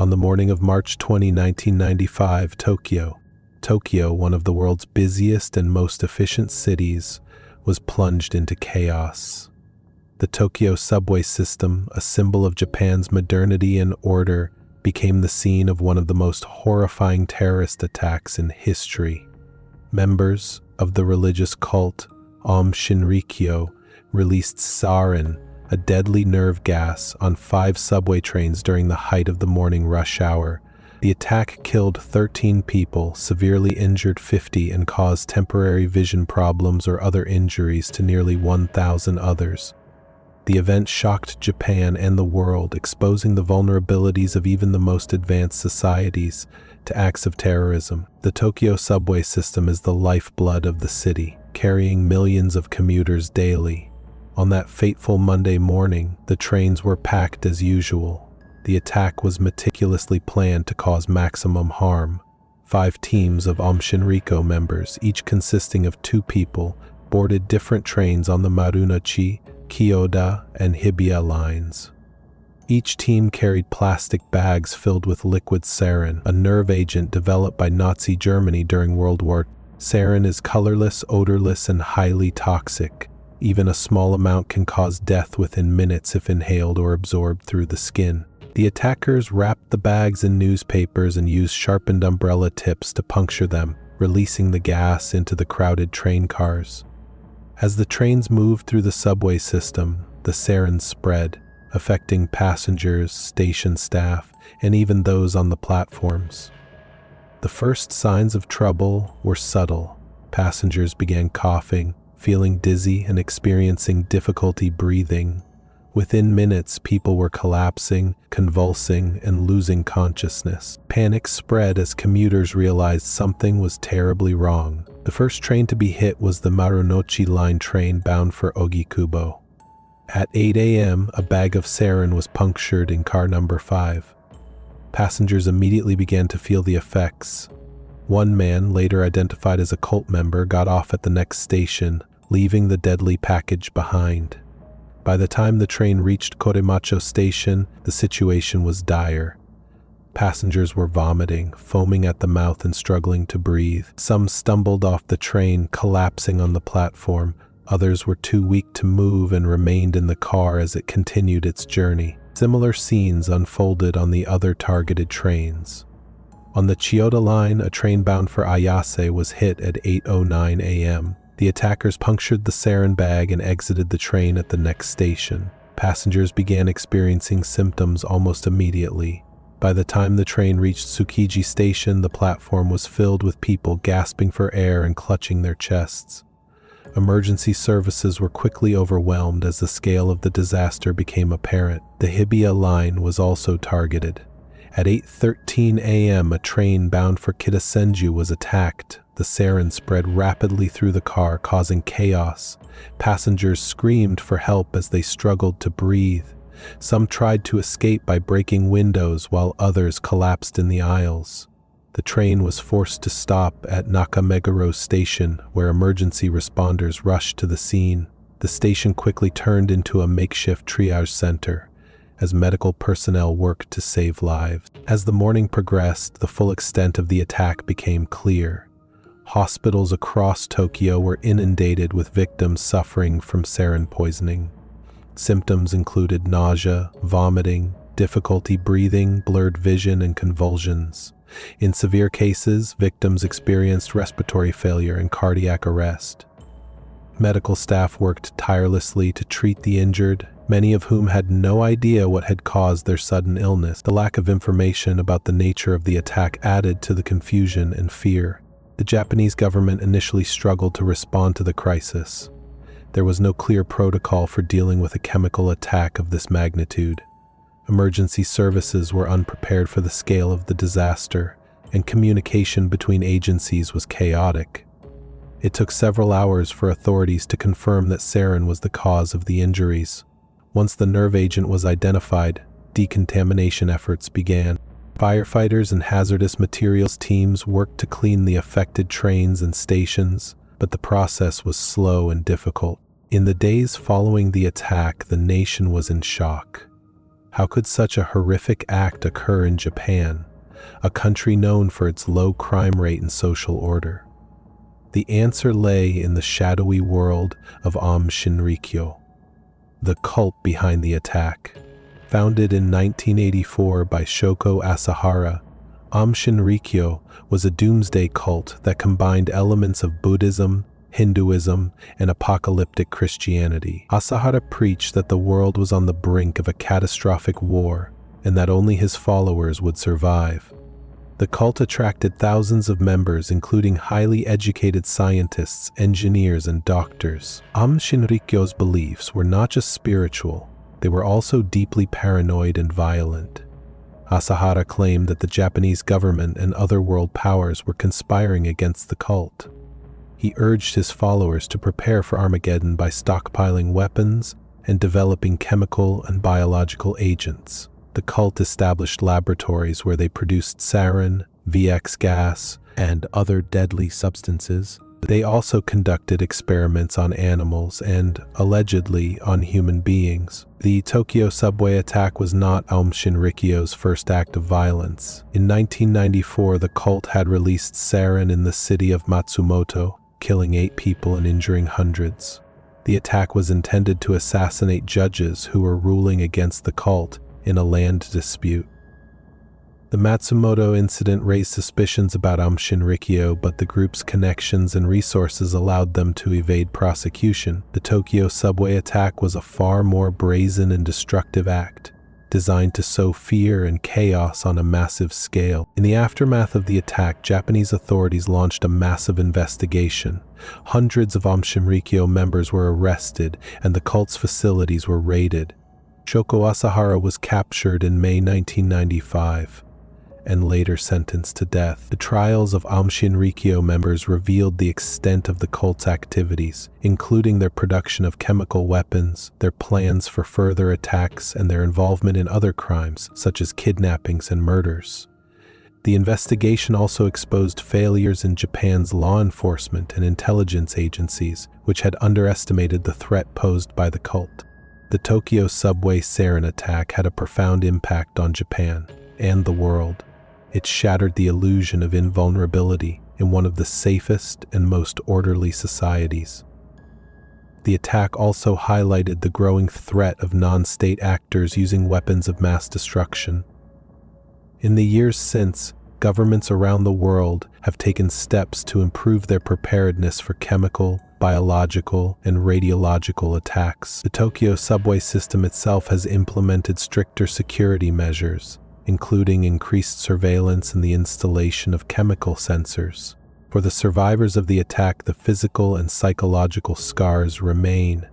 On the morning of March 20, 1995, Tokyo, one of the world's busiest and most efficient cities, was plunged into chaos. The Tokyo subway system, a symbol of Japan's modernity and order, became the scene of one of the most horrifying terrorist attacks in history. Members of the religious cult Aum Shinrikyo released Sarin, a deadly nerve gas, on 5 subway trains during the height of the morning rush hour. The attack killed 13 people, severely injured 50, and caused temporary vision problems or other injuries to nearly 1,000 others. The event shocked Japan and the world, exposing the vulnerabilities of even the most advanced societies to acts of terrorism. The Tokyo subway system is the lifeblood of the city, carrying millions of commuters daily. On that fateful Monday morning, the trains were packed as usual. The attack was meticulously planned to cause maximum harm. 5 teams of Aum Shinrikyo members, each consisting of 2 people, boarded different trains on the Marunouchi, Kyoto, and Hibiya lines. Each team carried plastic bags filled with liquid sarin, a nerve agent developed by Nazi Germany during World War II. Sarin is colorless, odorless, and highly toxic. Even a small amount can cause death within minutes if inhaled or absorbed through the skin. The attackers wrapped the bags in newspapers and used sharpened umbrella tips to puncture them, releasing the gas into the crowded train cars. As the trains moved through the subway system, the sarin spread, affecting passengers, station staff, and even those on the platforms. The first signs of trouble were subtle. Passengers began coughing, feeling dizzy, and experiencing difficulty breathing. Within minutes, people were collapsing, convulsing, and losing consciousness. Panic spread as commuters realized something was terribly wrong. The first train to be hit was the Marunouchi line train bound for Ogikubo. At 8 a.m., a bag of sarin was punctured in car number 5. Passengers immediately began to feel the effects. One man, later identified as a cult member, got off at the next station, leaving the deadly package behind. By the time the train reached Koremacho Station, the situation was dire. Passengers were vomiting, foaming at the mouth and struggling to breathe. Some stumbled off the train, collapsing on the platform. Others were too weak to move and remained in the car as it continued its journey. Similar scenes unfolded on the other targeted trains. On the Chiyoda line, a train bound for Ayase was hit at 8:09 a.m. The attackers punctured the sarin bag and exited the train at the next station. Passengers began experiencing symptoms almost immediately. By the time the train reached Tsukiji Station, the platform was filled with people gasping for air and clutching their chests. Emergency services were quickly overwhelmed as the scale of the disaster became apparent. The Hibiya line was also targeted. At 8:13 a.m., a train bound for Kitasenju was attacked. The sarin spread rapidly through the car, causing chaos. Passengers screamed for help as they struggled to breathe. Some tried to escape by breaking windows, while others collapsed in the aisles. The train was forced to stop at Nakameguro Station, where emergency responders rushed to the scene. The station quickly turned into a makeshift triage center, as medical personnel worked to save lives. As the morning progressed, the full extent of the attack became clear. Hospitals across Tokyo were inundated with victims suffering from sarin poisoning. Symptoms included nausea, vomiting, difficulty breathing, blurred vision, and convulsions. In severe cases, victims experienced respiratory failure and cardiac arrest. Medical staff worked tirelessly to treat the injured, many of whom had no idea what had caused their sudden illness. The lack of information about the nature of the attack added to the confusion and fear. The Japanese government initially struggled to respond to the crisis. There was no clear protocol for dealing with a chemical attack of this magnitude. Emergency services were unprepared for the scale of the disaster, and communication between agencies was chaotic. It took several hours for authorities to confirm that sarin was the cause of the injuries. Once the nerve agent was identified, decontamination efforts began. Firefighters and hazardous materials teams worked to clean the affected trains and stations, but the process was slow and difficult. In the days following the attack, the nation was in shock. How could such a horrific act occur in Japan, a country known for its low crime rate and social order? The answer lay in the shadowy world of Aum Shinrikyo, the cult behind the attack. Founded in 1984 by Shoko Asahara, Aum Shinrikyo was a doomsday cult that combined elements of Buddhism, Hinduism, and apocalyptic Christianity. Asahara preached that the world was on the brink of a catastrophic war and that only his followers would survive. The cult attracted thousands of members, including highly educated scientists, engineers, and doctors. Aum Shinrikyo's beliefs were not just spiritual, they were also deeply paranoid and violent. Asahara claimed that the Japanese government and other world powers were conspiring against the cult. He urged his followers to prepare for Armageddon by stockpiling weapons and developing chemical and biological agents. The cult established laboratories where they produced sarin, VX gas, and other deadly substances. They also conducted experiments on animals and, allegedly, on human beings. The Tokyo subway attack was not Aum Shinrikyo's first act of violence. In 1994, the cult had released sarin in the city of Matsumoto, killing 8 people and injuring hundreds. The attack was intended to assassinate judges who were ruling against the cult in a land dispute. The Matsumoto incident raised suspicions about Aum Shinrikyo, but the group's connections and resources allowed them to evade prosecution. The Tokyo subway attack was a far more brazen and destructive act, designed to sow fear and chaos on a massive scale. In the aftermath of the attack, Japanese authorities launched a massive investigation. Hundreds of Aum Shinrikyo members were arrested, and the cult's facilities were raided. Shoko Asahara was captured in May 1995 and later sentenced to death. The trials of Aum Shinrikyo members revealed the extent of the cult's activities, including their production of chemical weapons, their plans for further attacks, and their involvement in other crimes, such as kidnappings and murders. The investigation also exposed failures in Japan's law enforcement and intelligence agencies, which had underestimated the threat posed by the cult. The Tokyo subway sarin attack had a profound impact on Japan and the world. It shattered the illusion of invulnerability in one of the safest and most orderly societies. The attack also highlighted the growing threat of non-state actors using weapons of mass destruction. In the years since, governments around the world have taken steps to improve their preparedness for chemical, biological, and radiological attacks. The Tokyo subway system itself has implemented stricter security measures, including increased surveillance and the installation of chemical sensors. For the survivors of the attack, the physical and psychological scars remain.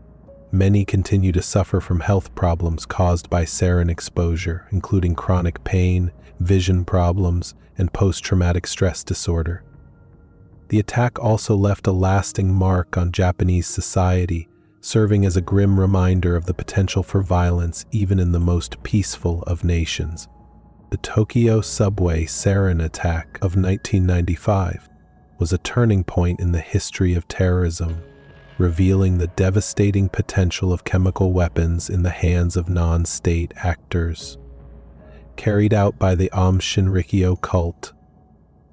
Many continue to suffer from health problems caused by sarin exposure, including chronic pain, vision problems, and post-traumatic stress disorder. The attack also left a lasting mark on Japanese society, serving as a grim reminder of the potential for violence even in the most peaceful of nations. The Tokyo subway sarin attack of 1995 was a turning point in the history of terrorism, revealing the devastating potential of chemical weapons in the hands of non-state actors. Carried out by the Aum Shinrikyo cult,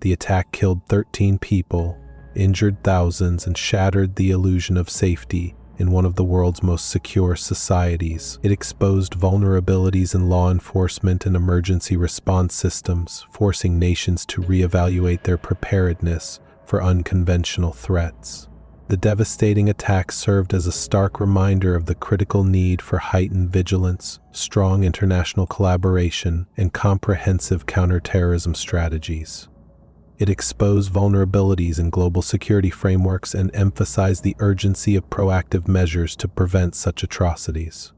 the attack killed 13 people, injured thousands, and shattered the illusion of safety in one of the world's most secure societies. It exposed vulnerabilities in law enforcement and emergency response systems, forcing nations to reevaluate their preparedness for unconventional threats. The devastating attack served as a stark reminder of the critical need for heightened vigilance, strong international collaboration, and comprehensive counterterrorism strategies. It exposed vulnerabilities in global security frameworks and emphasized the urgency of proactive measures to prevent such atrocities.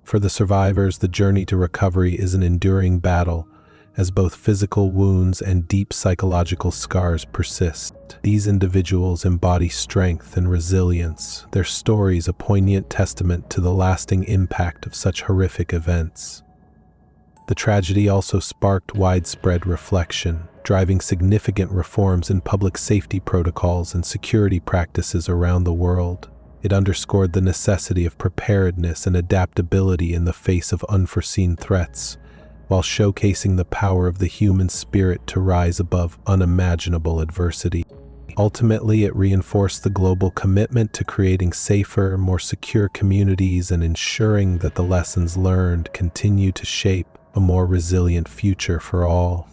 For the survivors, the journey to recovery is an enduring battle, as both physical wounds and deep psychological scars persist. These individuals embody strength and resilience, their stories a poignant testament to the lasting impact of such horrific events. The tragedy also sparked widespread reflection, driving significant reforms in public safety protocols and security practices around the world. It underscored the necessity of preparedness and adaptability in the face of unforeseen threats, while showcasing the power of the human spirit to rise above unimaginable adversity. Ultimately, it reinforced the global commitment to creating safer, more secure communities and ensuring that the lessons learned continue to shape a more resilient future for all.